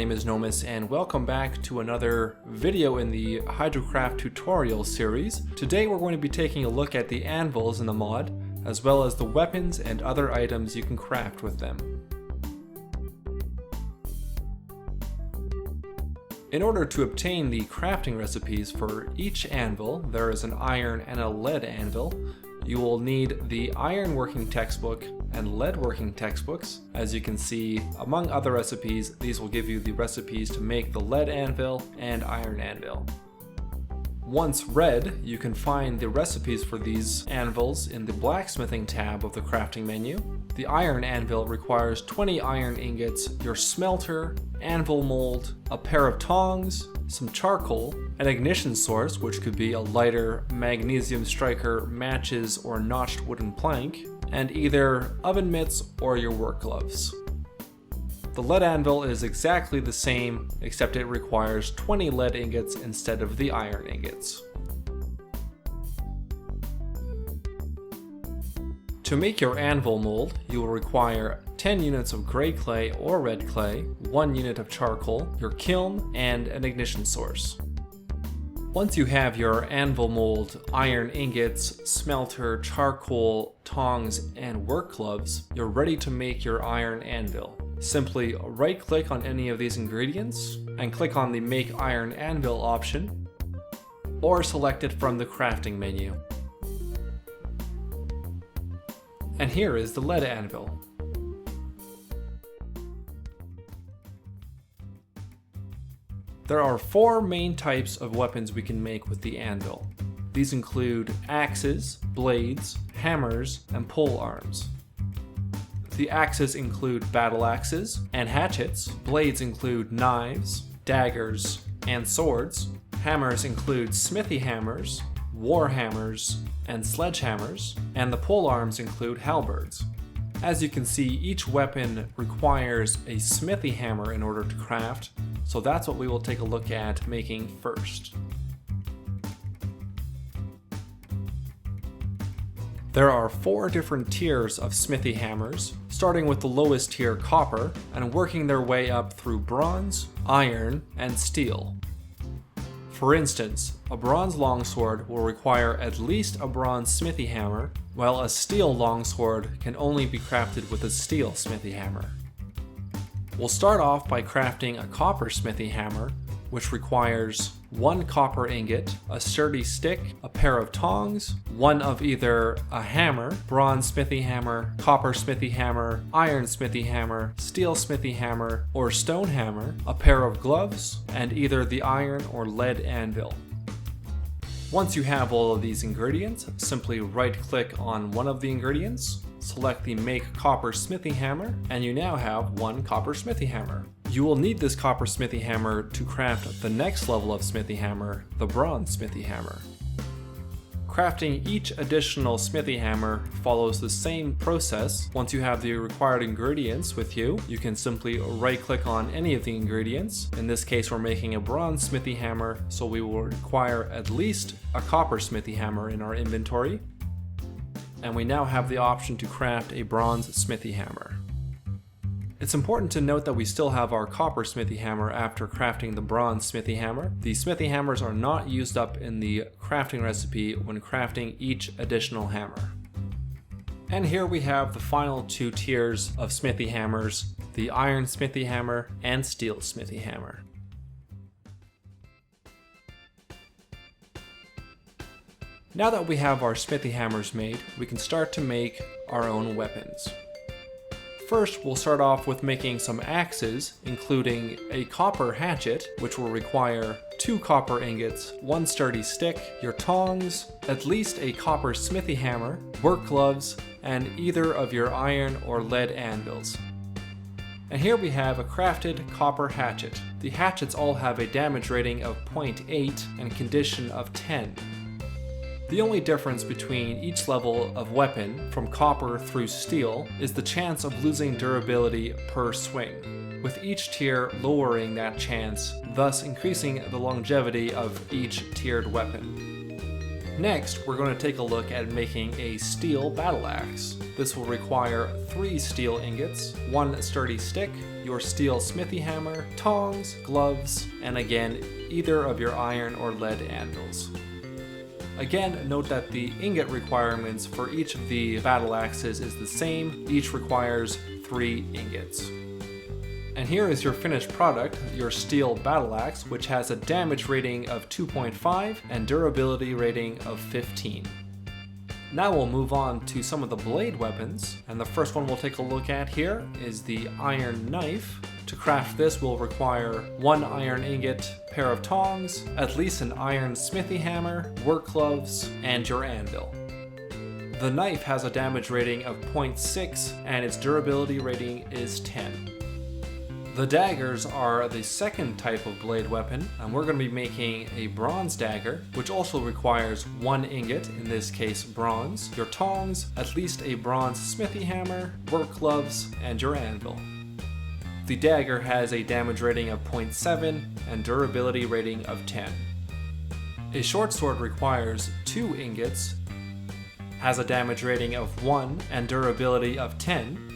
name is Nomis and welcome back to another video in the Hydrocraft Tutorials series. Today we're going to be taking a look at the anvils in the mod, as well as the weapons and other items you can craft with them. In order to obtain the crafting recipes for each anvil, there is an iron and a lead anvil. You will need the iron working textbook and lead working textbooks. As you can see, among other recipes, these will give you the recipes to make the lead anvil and iron anvil. Once read, you can find the recipes for these anvils in the blacksmithing tab of the crafting menu. The iron anvil requires 20 iron ingots, your smelter, anvil mold, a pair of tongs, some charcoal, an ignition source, which could be a lighter, magnesium striker, matches, or notched wooden plank, and either oven mitts or your work gloves. The lead anvil is exactly the same, except it requires 20 lead ingots instead of the iron ingots. To make your anvil mold, you will require 10 units of gray clay or red clay, 1 unit of charcoal, your kiln, and an ignition source. Once you have your anvil mold, iron ingots, smelter, charcoal, tongs, and work gloves, you're ready to make your iron anvil. Simply right-click on any of these ingredients and click on the Make Iron Anvil option, or select it from the crafting menu. And here is the lead anvil. There are 4 main types of weapons we can make with the anvil. These include axes, blades, hammers, and pole arms. The axes include battle axes and hatchets, blades include knives, daggers, and swords, hammers include smithy hammers, war hammers, and sledgehammers, and the pole arms include halberds. As you can see, each weapon requires a smithy hammer in order to craft, so that's what we will take a look at making first. There are 4 different tiers of smithy hammers, starting with the lowest tier, copper, and working their way up through bronze, iron, and steel. For instance, a bronze longsword will require at least a bronze smithy hammer, while a steel longsword can only be crafted with a steel smithy hammer. We'll start off by crafting a copper smithy hammer, which requires 1 copper ingot, a sturdy stick, a pair of tongs, one of either a hammer, bronze smithy hammer, copper smithy hammer, iron smithy hammer, steel smithy hammer, or stone hammer, a pair of gloves, and either the iron or lead anvil. Once you have all of these ingredients, simply right-click on one of the ingredients, select the Make Copper Smithy Hammer, and you now have 1 copper smithy hammer. You will need this copper smithy hammer to craft the next level of smithy hammer, the bronze smithy hammer. Crafting each additional smithy hammer follows the same process. Once you have the required ingredients with you, you can simply right-click on any of the ingredients. In this case, we're making a bronze smithy hammer, so we will require at least a copper smithy hammer in our inventory. And we now have the option to craft a bronze smithy hammer. It's important to note that we still have our copper smithy hammer after crafting the bronze smithy hammer. The smithy hammers are not used up in the crafting recipe when crafting each additional hammer. And here we have the final 2 tiers of smithy hammers, the iron smithy hammer and steel smithy hammer. Now that we have our smithy hammers made, we can start to make our own weapons. First, we'll start off with making some axes, including a copper hatchet, which will require 2 copper ingots, 1 sturdy stick, your tongs, at least a copper smithy hammer, work gloves, and either of your iron or lead anvils. And here we have a crafted copper hatchet. The hatchets all have a damage rating of 0.8 and condition of 10. The only difference between each level of weapon, from copper through steel, is the chance of losing durability per swing, with each tier lowering that chance, thus increasing the longevity of each tiered weapon. Next, we're going to take a look at making a steel battle axe. This will require 3 steel ingots, 1 sturdy stick, your steel smithy hammer, tongs, gloves, and again, either of your iron or lead anvils. Again, note that the ingot requirements for each of the battle axes is the same. Each requires 3 ingots. And here is your finished product, your steel battle axe, which has a damage rating of 2.5 and durability rating of 15. Now we'll move on to some of the blade weapons, and the first one we'll take a look at here is the iron knife. To craft this, we'll require 1 iron ingot, pair of tongs, at least an iron smithy hammer, work gloves, and your anvil. The knife has a damage rating of 0.6 and its durability rating is 10. The daggers are the second type of blade weapon, and we're going to be making a bronze dagger, which also requires 1 ingot, in this case bronze, your tongs, at least a bronze smithy hammer, work gloves, and your anvil. The dagger has a damage rating of 0.7 and durability rating of 10. A short sword requires 2 ingots, has a damage rating of 1 and durability of 10.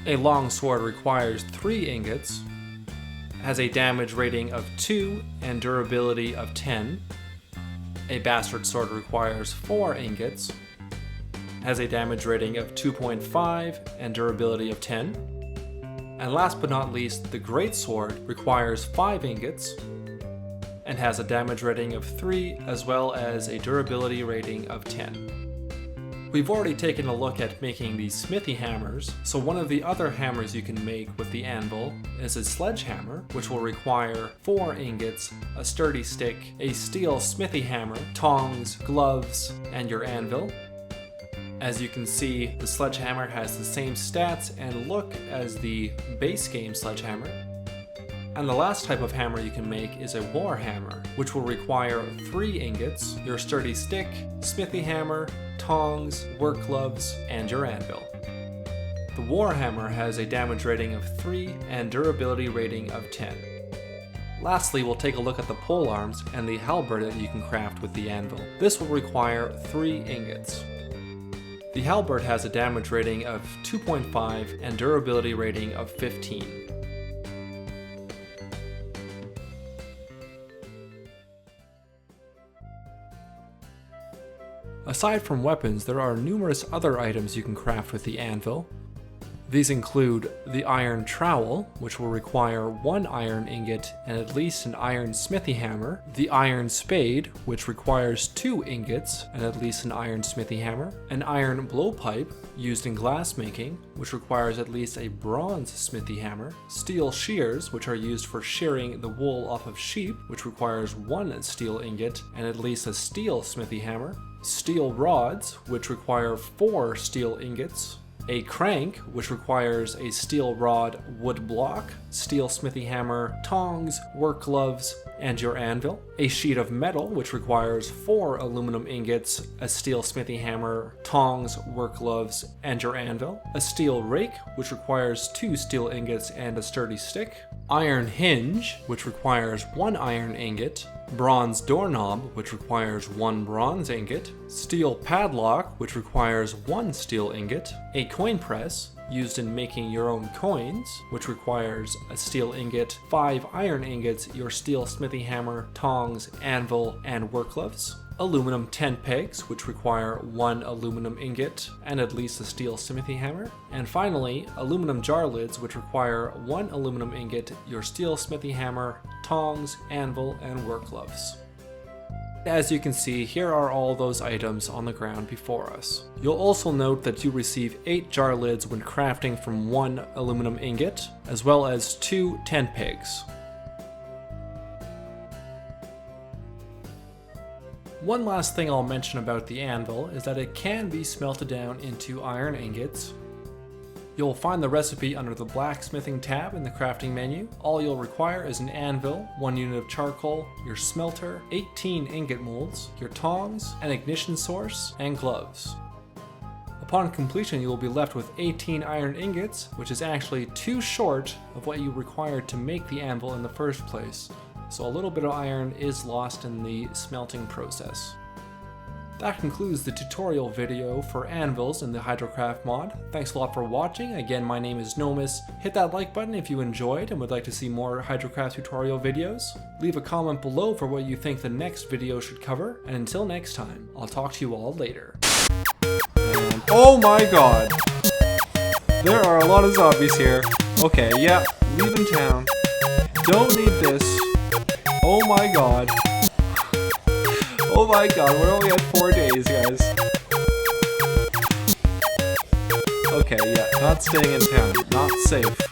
A long sword requires 3 ingots, has a damage rating of 2 and durability of 10. A bastard sword requires 4 ingots, has a damage rating of 2.5 and durability of 10. And last but not least, the great sword requires 5 ingots and has a damage rating of 3 as well as a durability rating of 10. We've already taken a look at making these smithy hammers, so one of the other hammers you can make with the anvil is a sledgehammer, which will require 4 ingots, a sturdy stick, a steel smithy hammer, tongs, gloves, and your anvil. As you can see, the sledgehammer has the same stats and look as the base game sledgehammer. And the last type of hammer you can make is a war hammer, which will require 3 ingots, your sturdy stick, smithy hammer, tongs, work gloves, and your anvil. The war hammer has a damage rating of 3 and durability rating of 10. Lastly, we'll take a look at the pole arms and the halberd that you can craft with the anvil. This will require 3 ingots. The halberd has a damage rating of 2.5 and durability rating of 15. Aside from weapons, there are numerous other items you can craft with the anvil. These include the iron trowel, which will require 1 iron ingot and at least an iron smithy hammer, the iron spade, which requires 2 ingots and at least an iron smithy hammer, an iron blowpipe used in glass making, which requires at least a bronze smithy hammer, steel shears, which are used for shearing the wool off of sheep, which requires 1 steel ingot and at least a steel smithy hammer, steel rods, which require 4 steel ingots, a crank, which requires a steel rod wood block, steel smithy hammer, tongs, work gloves, and your anvil, a sheet of metal, which requires 4 aluminum ingots, a steel smithy hammer, tongs, work gloves, and your anvil, a steel rake, which requires 2 steel ingots and a sturdy stick, iron hinge, which requires 1 iron ingot, bronze doorknob, which requires 1 bronze ingot, steel padlock, which requires 1 steel ingot, a coin press, used in making your own coins, which requires a steel ingot, 5 iron ingots, your steel smithy hammer, tongs, anvil, and work gloves, aluminum tent pegs, which require 1 aluminum ingot and at least a steel smithy hammer, and finally, aluminum jar lids, which require 1 aluminum ingot, your steel smithy hammer, tongs, anvil, and work gloves. As you can see, here are all those items on the ground before us. You'll also note that you receive 8 jar lids when crafting from 1 aluminum ingot, as well as 2 tent pegs. One last thing I'll mention about the anvil is that it can be smelted down into iron ingots. You'll find the recipe under the blacksmithing tab in the crafting menu. All you'll require is an anvil, 1 unit of charcoal, your smelter, 18 ingot molds, your tongs, an ignition source, and gloves. Upon completion, you will be left with 18 iron ingots, which is actually too short of what you required to make the anvil in the first place. So a little bit of iron is lost in the smelting process. That concludes the tutorial video for Anvils in the Hydrocraft mod. Thanks a lot for watching. Again, my name is Nomus. Hit that like button if you enjoyed and would like to see more Hydrocraft tutorial videos. Leave a comment below for what you think the next video should cover, and until next time, I'll talk to you all later. And oh my god! There are a lot of zombies here. Okay, yeah, leaving town. Don't need this. Oh my god. Oh my god, we're only at 4 days, guys. Okay, yeah, not staying in town. Not safe.